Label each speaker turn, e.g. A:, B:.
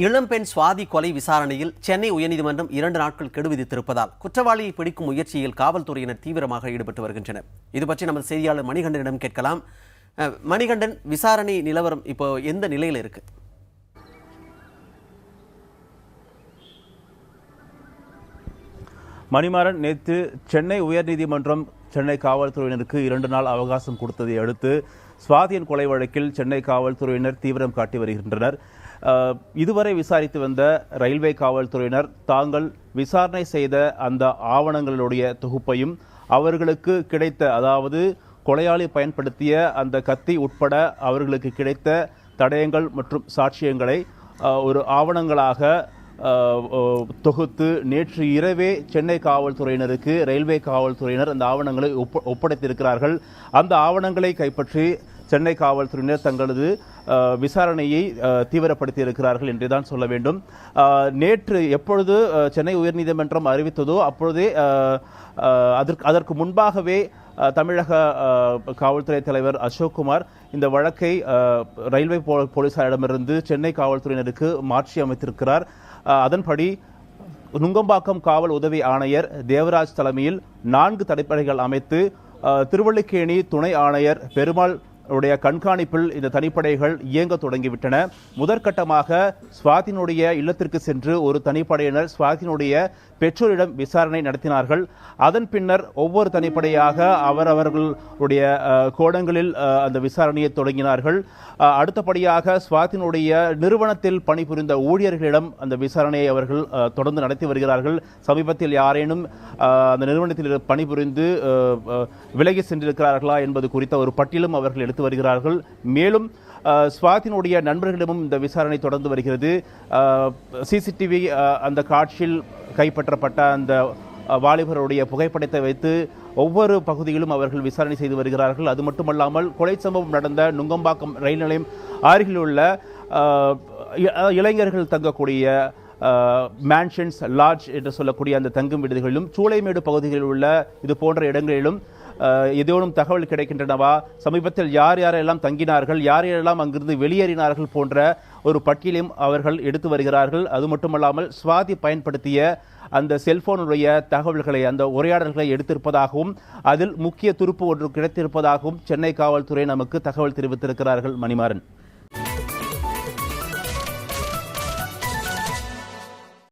A: இளம்பெண் சுவாதி கொலை விசாரணையில் சென்னை உயர்நீதிமன்றம் 2 நாட்கள் கெடு விதித்திருப்பதால் குற்றவாளியை பிடிக்கும் முயற்சியில் காவல்துறையினர் தீவிரமாக ஈடுபட்டு வருகின்றனர். இதுபற்றி நமது செய்தியாளர் மணிகண்டனிடம் கேட்கலாம். மணிகண்டன், விசாரணை நிலவரம் இப்போ எந்த நிலையில் இருக்கு?
B: மணிமாறன், நேற்று சென்னை உயர்நீதிமன்றம் சென்னை காவல்துறையினருக்கு 2 நாள் அவகாசம் கொடுத்ததை அடுத்து சுவாதியின் கொலை வழக்கில் சென்னை காவல்துறையினர் தீவிரம் காட்டி வருகின்றனர். இதுவரை விசாரித்து வந்த ரயில்வே காவல்துறையினர் தாங்கள் விசாரணை செய்த அந்த ஆவணங்களுடைய தொகுப்பையும் அவர்களுக்கு கிடைத்த, அதாவது கொலையாளி பயன்படுத்திய அந்த கத்தி உட்பட அவர்களுக்கு கிடைத்த தடயங்கள் மற்றும் சாட்சியங்களை ஒரு ஆவணங்களாக தொகுத்து நேற்று இரவே சென்னை காவல்துறையினருக்கு ரயில்வே காவல்துறையினர் அந்த ஆவணங்களை ஒப்படைத்திருக்கிறார்கள். அந்த ஆவணங்களை கைப்பற்றி சென்னை காவல்துறையினர் தங்களது விசாரணையை தீவிரப்படுத்தி இருக்கிறார்கள் என்றுதான் சொல்ல வேண்டும். நேற்று எப்பொழுது சென்னை உயர்நீதிமன்றம் அறிவித்ததோ அப்பொழுதே அதற்கு முன்பாகவே தமிழக காவல்துறை தலைவர் அசோக்குமார் இந்த வழக்கை ரயில்வே போலீசாரிடமிருந்து சென்னை காவல்துறையினருக்கு மாற்றி அமைத்திருக்கிறார். அதன்படி நுங்கம்பாக்கம் காவல் உதவி ஆணையர் தேவராஜ் தலைமையில் 4 தனிப்படைகள் அமைத்து திருவல்லிக்கேணி துணை ஆணையர் பெருமாள் உடைய கண்காணிப்பில் இந்த தனிப்படைகள் இயங்க தொடங்கிவிட்டன. முதற்கட்டமாக சுவாதியினுடைய இல்லத்திற்கு சென்று ஒரு தனிப்படையினர் சுவாதியினுடைய பெற்றோரிடம் விசாரணை நடத்தினார்கள். அதன் பின்னர் ஒவ்வொரு தனிப்படையாக அவரவர்களுடைய கோணங்களில் அந்த விசாரணையை தொடங்கினார்கள். அடுத்தபடியாக சுவாதியினுடைய நிறுவனத்தில் பணிபுரிந்த ஊழியர்களிடம் அந்த விசாரணையை அவர்கள் தொடர்ந்து நடத்தி வருகிறார்கள். சமீபத்தில் யாரேனும் அந்த நிறுவனத்தில் பணிபுரிந்து விலகி சென்றிருக்கிறார்களா என்பது குறித்த ஒரு பட்டியலும் அவர்கள் எடுத்து வருகிறார்கள். மேலும் சுவாதியினுடைய நண்பர்களிடமும் இந்த விசாரணை தொடர்ந்து வருகிறது. சிசிடிவி அந்த காட்சியில் கைப்பற்றப்பட்ட அந்த வாலிபருடைய புகைப்படத்தை வைத்து ஒவ்வொரு பகுதியிலும் அவர்கள் விசாரணை செய்து வருகிறார்கள். அது மட்டுமல்லாமல் கொலை சம்பவம் நடந்த நுங்கம்பாக்கம் ரயில் நிலையம் அருகில் உள்ள இளைஞர்கள் தங்கக்கூடிய மேன்ஷன்ஸ், லாட்ஜ் என்று சொல்லக்கூடிய அந்த தங்கும் விடுதிகளிலும் சூளைமேடு பகுதிகளில் உள்ள இது போன்ற இடங்களிலும் ஏதேனும் தகவல் கிடைக்கின்றனவா, சமீபத்தில் யார் யாரெல்லாம் தங்கினார்கள், யார் யாரெல்லாம் அங்கிருந்து வெளியேறினார்கள் போன்ற ஒரு பட்டியலையும் அவர்கள் எடுத்து வருகிறார்கள். அது மட்டுமல்லாமல் சுவாதி பயன்படுத்திய அந்த செல்போனுடைய தகவல்களை, அந்த உரையாடல்களை எடுத்திருப்பதாகவும் அதில் முக்கிய துருப்பு ஒன்று கிடைத்திருப்பதாகவும் சென்னை காவல்துறை நமக்கு தகவல் தெரிவித்திருக்கிறார்கள். மணிமாறன்.